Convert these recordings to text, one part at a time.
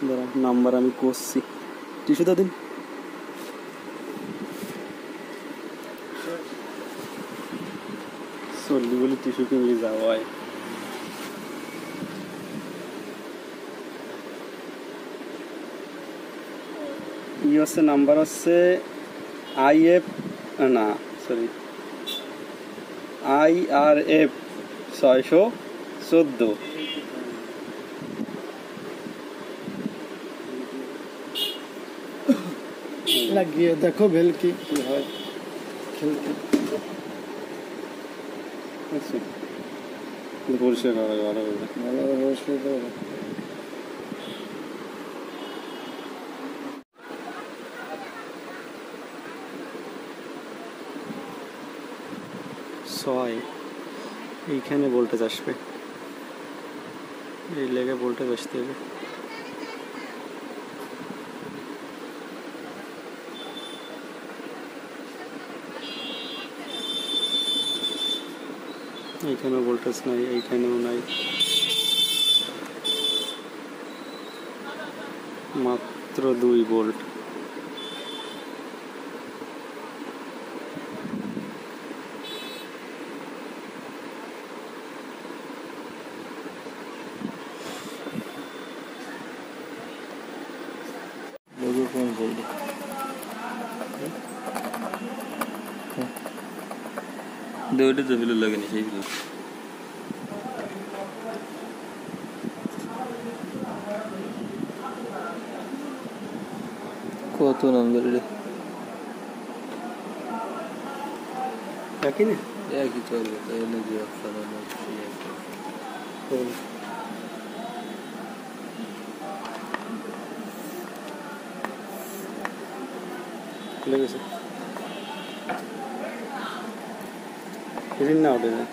দাঁড়া নাম্বার আমি করছি টিস্যুটা দিন চল্লি বলে টিস্যু কিনলে যাওয়ায় ই হচ্ছে নাম্বার হচ্ছে IF না সরি IRF 614 লাগিয়ে দেখো ভেলকি কি হয় খেলতে আচ্ছা পরিষ্কার করা ভালো হবে ভালোভাবে পরিষ্কার করো ছয় এইখানে ভোল্টেজ আসবে এই লেগে ভোল্টেজ আসতে হবে এইখানেও ভোল্টেজ নাই এইখানেও নাই মাত্র 2 ভোল্ট লোগো কোন সাইডে দুইটা তো বিলু লাগেনি সেই বিলু কত নাম্বার রে একই না একই চলবে তাই না যে অপশন আছে সেই খুলে গেছে না ওঠে না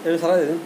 এটা সারা দিন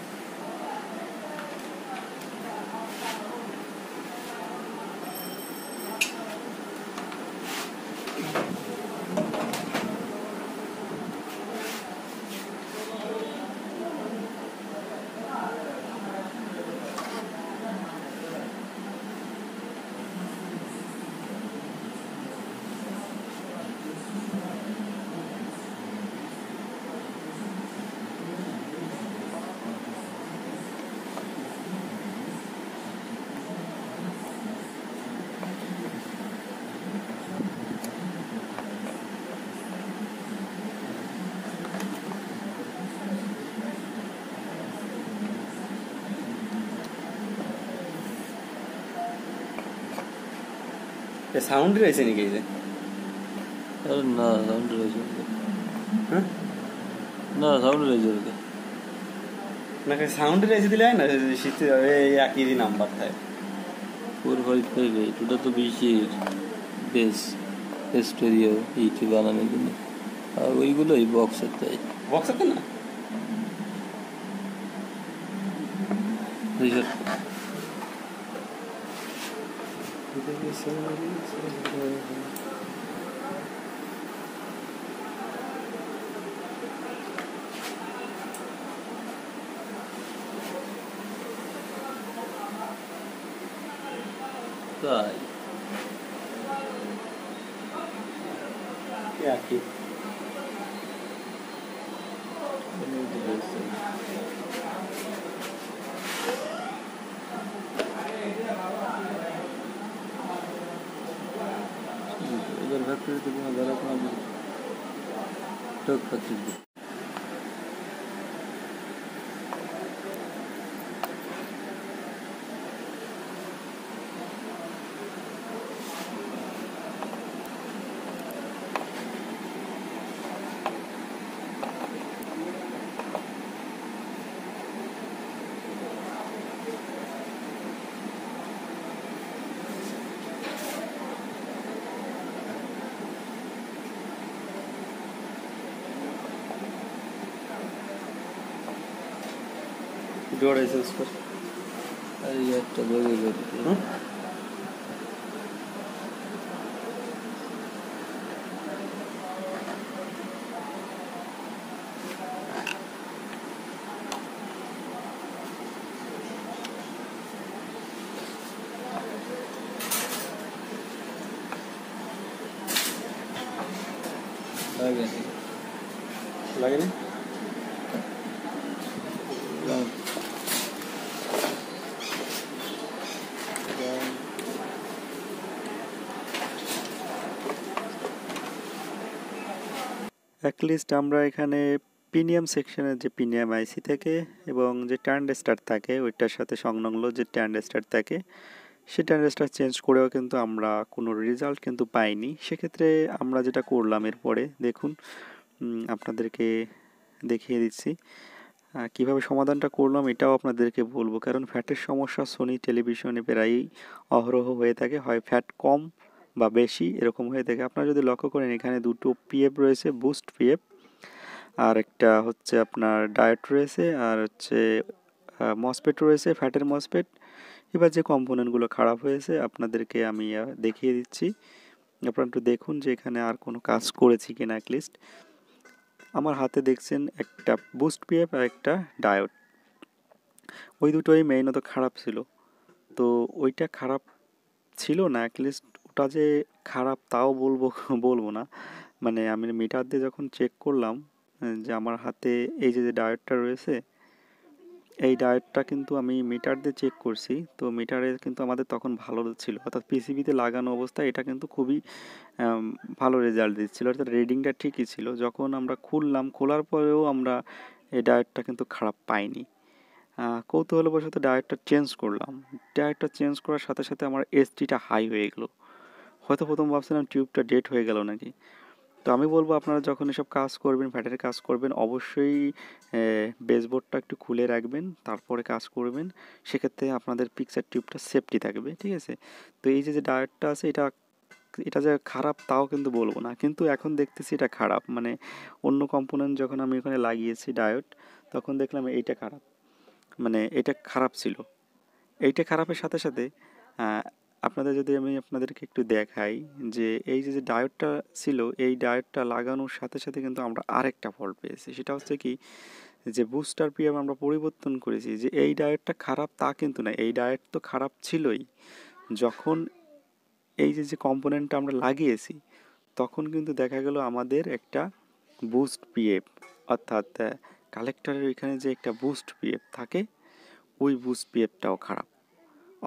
সাউন্ড রয়েছে নাকি এই যে আরে না সাউন্ড রয়েছে হ্যাঁ না সাউন্ড রয়েছে না সাউন্ড রয়েছে দিলে হয় না শীতে এই একই নাম্বার থাকে 455 ওটা তো বেশি বেস স্টোরিও এইটি বানানোর জন্য আর ওইগুলো এই বক্সের তাই বক্সে না তাই একই इधर फैक्ट्री तो बहुत ज़्यादा अपना ट्रक फैक्ट्री जोड़ ऐसे उस पर अरे यार चलोगे লাগেনি? অ্যাটলিস্ট আমরা এখানে প্রিমিয়াম সেকশনের যে প্রিমিয়াম আইসি থাকে এবং যে ট্রানজিস্টর থাকে ওইটার সাথে সংলগ্ন যে ট্রানজিস্টর থাকে সেই ট্রানজিস্টর চেঞ্জ করেও কিন্তু আমরা কোনো রেজাল্ট কিন্তু পাইনি। সেক্ষেত্রে আমরা যেটা করলাম এরপরে দেখুন, আপনাদেরকে দেখিয়ে দিচ্ছি কীভাবে সমাধানটা করলাম, এটাও আপনাদেরকে বলবো। কারণ ফ্যাটের সমস্যা সোনি টেলিভিশনে প্রায়ই অহরহ হয়ে থাকে, হয় ফ্যাট কম বা বেশি এরকম হয়ে থাকে। আপনারা যদি লক্ষ্য করেন এখানে দুটো পিএফ রয়েছে, বুস্ট পিএফ, আর একটা হচ্ছে আপনার ডায়েট রয়েছে, আর হচ্ছে মসপেট রয়েছে, ফ্যাটের মসপেট। এবার যে কম্পোনেন্টগুলো খারাপ হয়েছে আপনাদেরকে আমি দেখিয়ে দিচ্ছি, আপনারা একটু দেখুন যে এখানে আর কোনো কাজ করেছি কিনা। অ্যাটলিস্ট আমার হাতে দেখছেন একটা বুস্ট পিএফ আর একটা ডায়োড, ওই দুটোই মেইনত খারাপ ছিল। তো ওইটা খারাপ ছিল না, অ্যাটলিস্ট ওটা যে খারাপ তাও বলবো না। মানে আমি মিটার দিয়ে যখন চেক করলাম যে আমার হাতে এই যে ডায়োডটা রয়েছে, এই ডায়োডটা কিন্তু আমি মিটার দিয়ে চেক করছি, তো মিটারে কিন্তু আমাদের তখন ভালো ছিল, অর্থাৎ পিসিবিতে লাগানো অবস্থায় এটা কিন্তু খুবই ভালো রেজাল্ট দিচ্ছিলো, অর্থাৎ রিডিংটা ঠিকই ছিল। যখন আমরা খোলার পরেও আমরা এই ডায়োডটা কিন্তু খারাপ পাইনি। কৌতূহলবশত ডায়োডটা চেঞ্জ করলাম, ডায়োডটা চেঞ্জ করার সাথে সাথে আমার এসটিটা হাই হয়ে গেলো। হয়তো প্রথম ভাবছিলাম টিউবটা ডেড হয়ে গেল নাকি। তো আমি বলবো আপনারা যখন এসব কাজ করবেন, ফ্যাটের কাজ করবেন, অবশ্যই বেসবোর্ডটা একটু খুলে রাখবেন, তারপরে কাজ করবেন। সেক্ষেত্রে আপনাদের পিকচার টিউবটা সেফটি থাকবে, ঠিক আছে। তো এই যে ডায়োডটা আছে এটা যে খারাপ তাও কিন্তু বলবো না, কিন্তু এখন দেখতেছি এটা খারাপ। মানে অন্য কম্পোনেন্ট যখন আমি ওখানে লাগিয়েছি ডায়োড, তখন দেখলাম এইটা খারাপ, মানে এটা খারাপ ছিল। এইটা খারাপের সাথে সাথে আমি আপনাদেরকে একটু দেখাই যে এই যে ডায়োডটা ছিল, এই ডায়োডটা লাগানোর সাথে সাথে কিন্তু আমরা আরেকটা ফল্ট পেয়েছি। সেটা হচ্ছে কি, যে বুস্টার পিএম আমরা পরিবর্তন করেছি, যে এই ডায়োডটা খারাপ তা কিন্তু না, এই ডায়োড তো খারাপ ছিলই। যখন এই যে কম্পোনেন্টটা আমরা লাগিয়েছি, তখন কিন্তু দেখা গেল আমাদের একটা বুস্ট পিএফ, অর্থাৎ কালেক্টরের এখানে যে একটা বুস্ট পিএফ থাকে, ওই বুস্ট পিএফটাও খারাপ।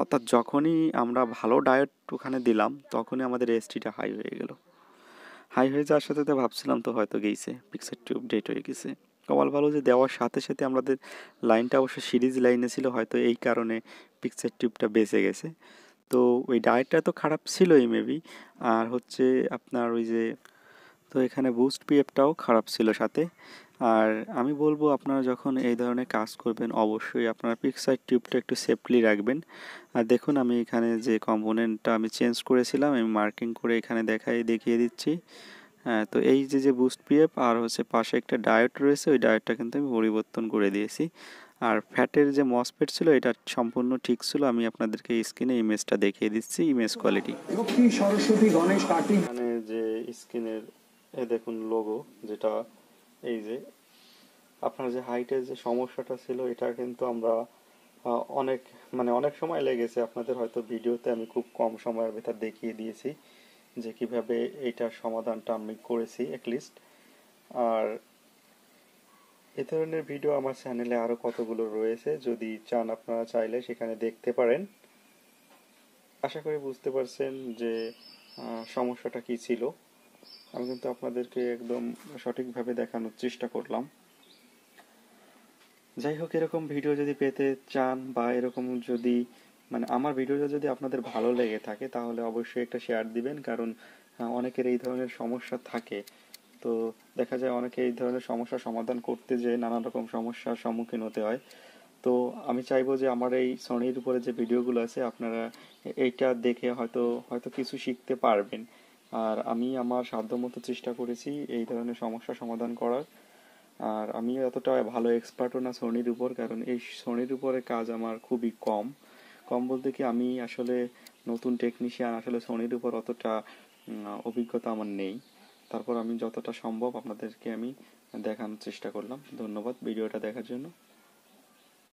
অর্থাৎ যখনই আমরা ভালো ডায়েট ওখানে দিলাম, তখনই আমাদের এসটিটা হাই হয়ে গেল। হাই হয়ে যাওয়ার সাথে ভাবছিলাম তো হয়তো গেছে, পিকচার টিউব ডেট হয়ে গেছে। কমাল ভালো যে দেওয়ার সাথে সাথে আমাদের লাইনটা অবশ্য সিরিজ লাইনে ছিল, হয়তো এই কারণে পিকচার টিউবটা বেঁচে গেছে। তো ওই ডায়েটটা তো খারাপ ছিলই মেবি, আর হচ্ছে আপনার ওই যে, তো এখানে বুস্ট পিএফটাও খারাপ ছিল সাথে। আর আমি বলবো আপনারা যখন এই ধরনের কাজ করবেন, অবশ্যই আপনারা পিকচার টিউবটা একটু সেফলি রাখবেন। আর দেখুন আমি এখানে যে কম্পোনেন্টটা আমি চেঞ্জ করেছিলাম, আমি মার্কিং করে এখানে দেখিয়ে দিচ্ছি। তো এই যে বুস্ট পিএফ আর হচ্ছে পাশে একটা ডায়োড রয়েছে, ওই ডায়োডটা কিন্তু আমি পরিবর্তন করে দিয়েছি। আর ফ্যাটের যে মসফেট ছিল এটা সম্পূর্ণ ঠিক ছিল, আমি আপনাদেরকে স্ক্রিনে ইমেজটা দেখিয়ে দিচ্ছি, ইমেজ কোয়ালিটি। সরস্বতী গণেশ কার্তিক, মানে যে স্ক্রিনের দেখুন লোগো, যেটা এই যে আপনার যে হাইটের যে সমস্যাটা ছিল, এটা কিন্তু আমরা অনেক সময় লেগেছে। আপনাদের হয়তো ভিডিওতে আমি খুব কম সময়ের ভেতর দেখিয়ে দিয়েছি যে কিভাবে এইটার সমাধানটা আমি করেছি অ্যাটলিস্ট। আর এ ধরনের ভিডিও আমার চ্যানেলে আরও কতগুলো রয়েছে, যদি চান আপনারা চাইলে সেখানে দেখতে পারেন। আশা করি বুঝতে পারছেন যে সমস্যাটা কি ছিল। আমি কিন্তু আপনাদেরকে একদম সঠিকভাবে দেখানোর চেষ্টা করলাম। যাই হোক, এরকম ভিডিও যদি পেতে চান বা এরকম যদি আমার ভিডিওটা যদি আপনাদের ভালো লেগে থাকে, তাহলে অবশ্যই একটা শেয়ার দিবেন। কারণ অনেকের এই ধরনের সমস্যা থাকে, তো দেখা যায় অনেকে এই ধরনের সমস্যার সমাধান করতে যেয়ে নানান রকম সমস্যার সম্মুখীন হতে হয়। তো আমি চাইবো যে আমার এই সোনির উপরে যে ভিডিওগুলো আছে, আপনারা এইটা দেখে হয়তো কিছু শিখতে পারবেন। আর আমি আমার সাধ্যমতো চেষ্টা করেছি এই ধরনের সমস্যার সমাধান করার। আর আমি এতটা ভালো এক্সপার্টও না সোনির উপর, কারণ এই সোনির উপরে কাজ আমার খুবই কম বলতে কি, আমি আসলে নতুন টেকনিশিয়ান, আসলে সোনির উপর অতটা অভিজ্ঞতা আমার নেই। তারপর আমি যতটা সম্ভব আপনাদেরকে আমি দেখানোর চেষ্টা করলাম। ধন্যবাদ ভিডিওটা দেখার জন্য।